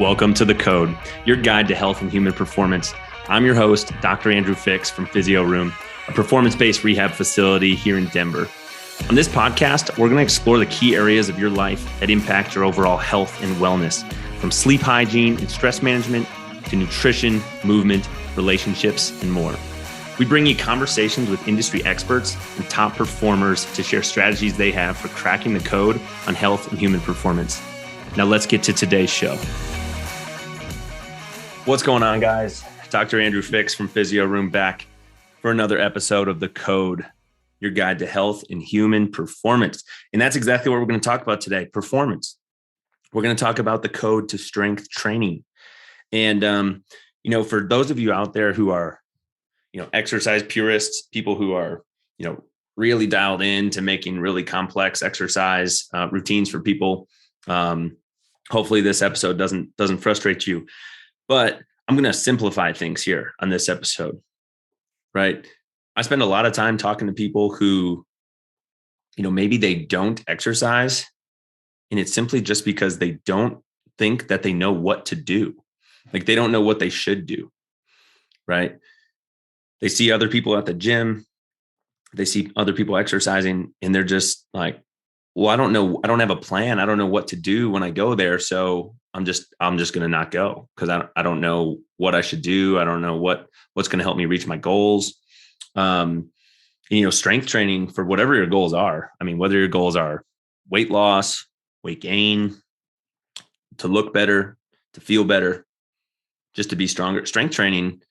Welcome to The Code, your guide to health and human performance. I'm your host, Dr. Andrew Fix from Physio Room, a performance-based rehab facility here in Denver. On this podcast, we're going to explore the key areas of your life that impact your overall health and wellness, from sleep hygiene and stress management to nutrition, movement, relationships, and more. We bring you conversations with industry experts and top performers to share strategies they have for cracking the code on health and human performance. Now let's get to today's show. What's going on, guys? Dr. Andrew Fix from Physio Room back for another episode of The Code, your guide to health and human performance. And that's exactly what we're going to talk about today, performance. We're going to talk about the code to strength training. And, for those of you out there who are, exercise purists, people who are, really dialed in to making really complex exercise routines for people, hopefully this episode doesn't frustrate you. But I'm going to simplify things here on this episode, right? I spend a lot of time talking to people who, maybe they don't exercise, and it's simply just because they don't think that they know what to do. Like they don't know what they should do, right? They see other people at the gym, they see other people exercising, and they're just like, well, I don't know. I don't have a plan. I don't know what to do when I go there. So I'm just going to not go because I don't know what I should do. I don't know what's going to help me reach my goals. Strength training for whatever your goals are. I mean, whether your goals are weight loss, weight gain, to look better, to feel better, just to be stronger. Strength training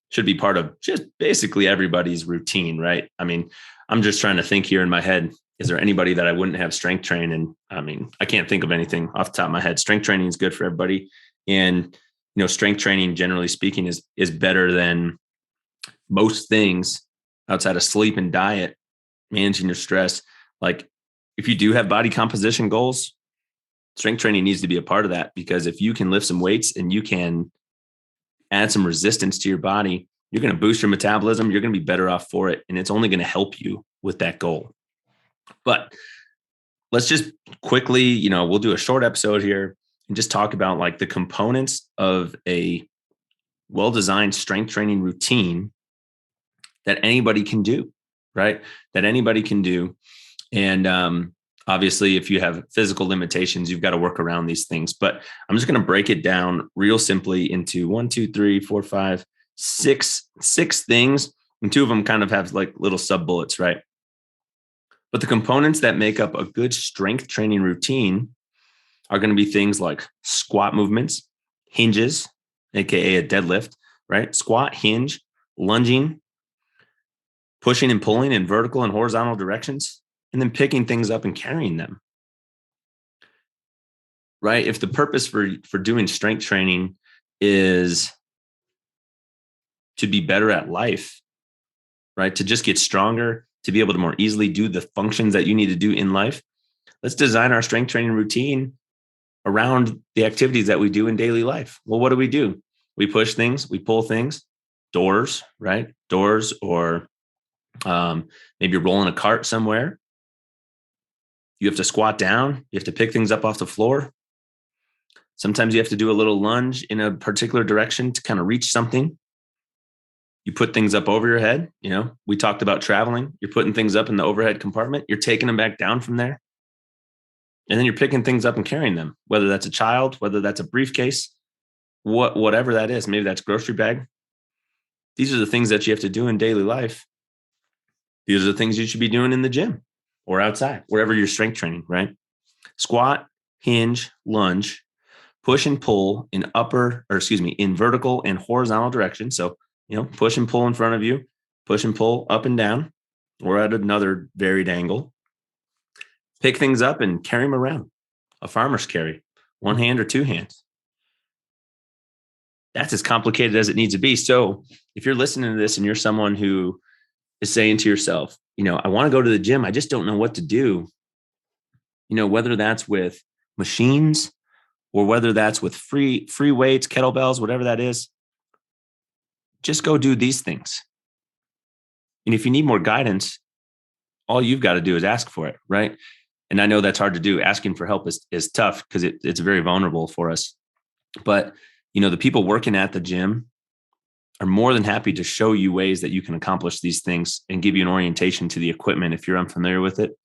should be part of just basically everybody's routine, right? I mean, I'm just trying to think here in my head. Is there anybody that I wouldn't have strength train? And I mean, I can't think of anything off the top of my head. Strength training is good for everybody. And, strength training, generally speaking, is better than most things outside of sleep and diet, managing your stress. Like if you do have body composition goals, strength training needs to be a part of that, because if you can lift some weights and you can add some resistance to your body, you're going to boost your metabolism. You're going to be better off for it. And it's only going to help you with that goal. But let's just quickly, we'll do a short episode here and just talk about like the components of a well-designed strength training routine that anybody can do, right? That anybody can do. And obviously, if you have physical limitations, you've got to work around these things. But I'm just going to break it down real simply into 6 things. And 2 of them kind of have like little sub bullets, right? But the components that make up a good strength training routine are going to be things like squat movements, hinges, aka a deadlift, right? Squat, hinge, lunging, pushing and pulling in vertical and horizontal directions, and then picking things up and carrying them, right? If the purpose for doing strength training is to be better at life, right? To just get stronger, to be able to more easily do the functions that you need to do in life, let's design our strength training routine around the activities that we do in daily life. Well, what do? We push things, we pull things, doors, right? Doors, or maybe you're rolling a cart somewhere. You have to squat down. You have to pick things up off the floor. Sometimes you have to do a little lunge in a particular direction to kind of reach something. You put things up over your head. We talked about traveling. You're putting things up in the overhead compartment. You're taking them back down from there. And then you're picking things up and carrying them, whether that's a child, whether that's a briefcase, whatever that is. Maybe that's a grocery bag. These are the things that you have to do in daily life. These are the things you should be doing in the gym or outside, wherever you're strength training, right? Squat, hinge, lunge, push and pull in vertical and horizontal direction. So, push and pull in front of you, push and pull up and down, or at another varied angle. Pick things up and carry them around. A farmer's carry, 1 hand or 2 hands. That's as complicated as it needs to be. So if you're listening to this and you're someone who is saying to yourself, I want to go to the gym, I just don't know what to do. Whether that's with machines or whether that's with free weights, kettlebells, whatever that is, just go do these things. And if you need more guidance, all you've got to do is ask for it, right? And I know that's hard to do. Asking for help is tough because it's very vulnerable for us. But, the people working at the gym are more than happy to show you ways that you can accomplish these things and give you an orientation to the equipment if you're unfamiliar with it.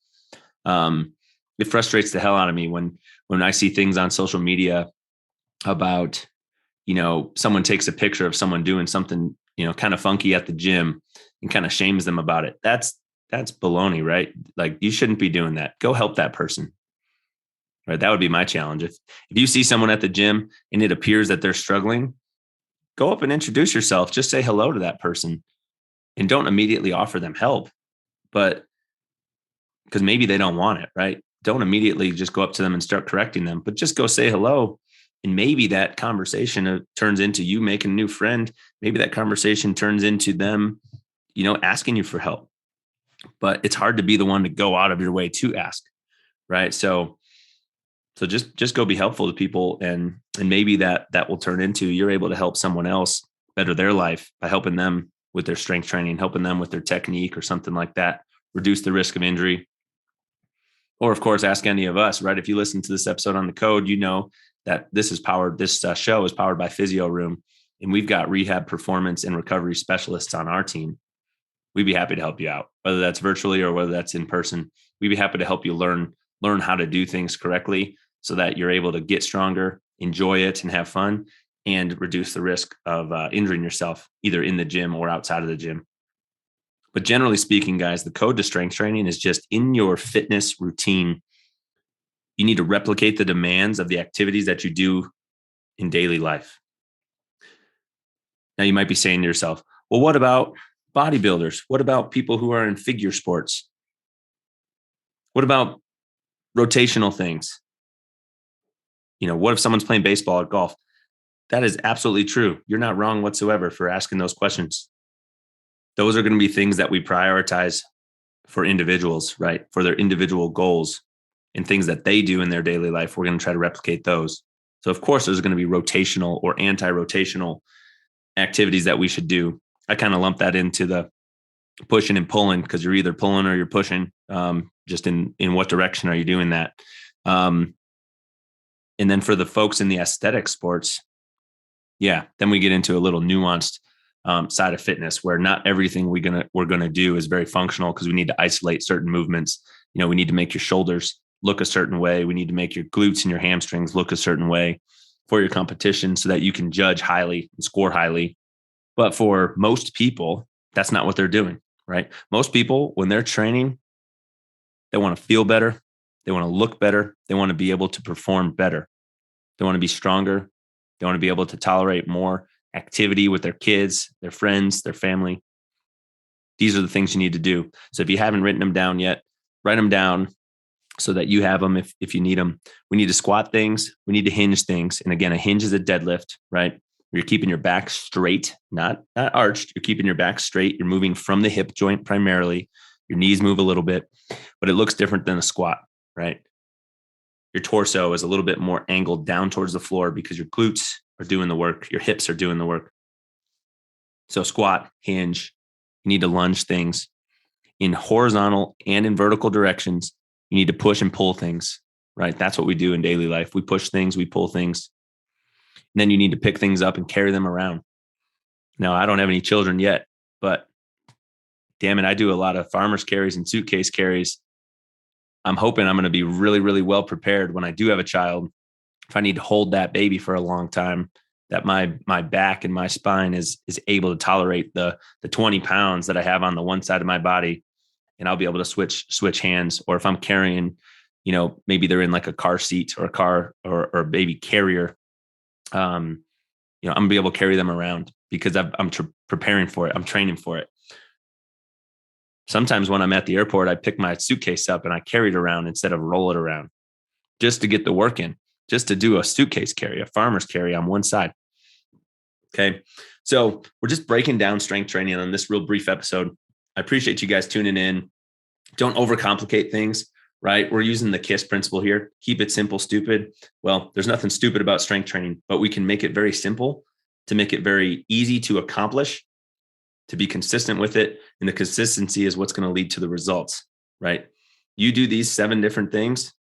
Um, it frustrates the hell out of me when I see things on social media about, someone takes a picture of someone doing something, kind of funky at the gym and kind of shames them about it. That's baloney, right? Like, you shouldn't be doing that. Go help that person. Right. That would be my challenge. If you see someone at the gym and it appears that they're struggling, go up and introduce yourself. Just say hello to that person and don't immediately offer them help. But because maybe they don't want it, right? Don't immediately just go up to them and start correcting them, but just go say hello. And maybe that conversation turns into you making a new friend. Maybe that conversation turns into them, asking you for help. But it's hard to be the one to go out of your way to ask, right? So just go be helpful to people, and maybe that will turn into you're able to help someone else better their life by helping them with their strength training, helping them with their technique or something like that, reduce the risk of injury. Or of course, ask any of us, right? If you listen to this episode on the code, that this show is powered by Physio Room, and we've got rehab, performance, and recovery specialists on our team. We'd be happy to help you out, whether that's virtually or whether that's in person. We'd be happy to help you learn how to do things correctly so that you're able to get stronger, enjoy it, and have fun, and reduce the risk of injuring yourself either in the gym or outside of the gym. But generally speaking, guys, the code to strength training is just in your fitness routine. You need to replicate the demands of the activities that you do in daily life. Now, you might be saying to yourself, well, what about bodybuilders? What about people who are in figure sports? What about rotational things? What if someone's playing baseball or golf? That is absolutely true. You're not wrong whatsoever for asking those questions. Those are going to be things that we prioritize for individuals, right? For their individual goals and things that they do in their daily life. We're going to try to replicate those. So of course, there's going to be rotational or anti-rotational activities that we should do. I kind of lump that into the pushing and pulling, because you're either pulling or you're pushing. Just in what direction are you doing that? And then for the folks in the aesthetic sports, then we get into a little nuanced side of fitness where not everything we're gonna do is very functional, because we need to isolate certain movements. We need to make your shoulders look a certain way. We need to make your glutes and your hamstrings look a certain way for your competition so that you can judge highly and score highly. But for most people, that's not what they're doing, right? Most people, when they're training, they want to feel better. They want to look better. They want to be able to perform better. They want to be stronger. They want to be able to tolerate more activity with their kids, their friends, their family. These are the things you need to do. So if you haven't written them down yet, write them down so that you have them if you need them. We need to squat things. We need to hinge things. And again, a hinge is a deadlift, right? You're keeping your back straight, not arched. You're keeping your back straight. You're moving from the hip joint primarily. Your knees move a little bit, but it looks different than a squat, right? Your torso is a little bit more angled down towards the floor because your glutes are doing the work. Your hips are doing the work. So squat, hinge, you need to lunge things in horizontal and in vertical directions. You need to push and pull things, right? That's what we do in daily life. We push things, we pull things. And then you need to pick things up and carry them around. Now, I don't have any children yet, but damn it, I do a lot of farmer's carries and suitcase carries. I'm hoping I'm going to be really, really well prepared when I do have a child. If I need to hold that baby for a long time, that my back and my spine is able to tolerate the 20 pounds that I have on the one side of my body, and I'll be able to switch hands. Or if I'm carrying, maybe they're in like a car seat or a car or a baby carrier, I'm gonna be able to carry them around because I'm preparing for it. I'm training for it. Sometimes when I'm at the airport, I pick my suitcase up and I carry it around instead of roll it around, just to get the work in, just to do a suitcase carry, a farmer's carry on one side. Okay. So we're just breaking down strength training on this real brief episode. I appreciate you guys tuning in. Don't overcomplicate things, right? We're using the KISS principle here. Keep it simple, stupid. Well, there's nothing stupid about strength training, but we can make it very simple to make it very easy to accomplish, to be consistent with it. And the consistency is what's going to lead to the results, right? You do these 7 different things,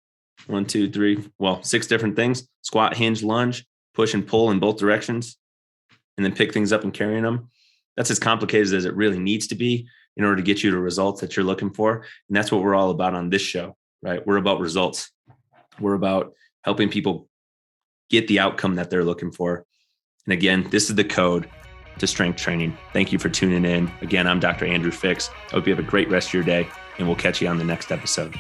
6 different things: squat, hinge, lunge. push and pull in both directions and then pick things up and carrying them. That's as complicated as it really needs to be in order to get you the results that you're looking for. And that's what we're all about on this show, right? We're about results. We're about helping people get the outcome that they're looking for. And again, this is the code to strength training. Thank you for tuning in. Again, I'm Dr. Andrew Fix. I hope you have a great rest of your day, and we'll catch you on the next episode.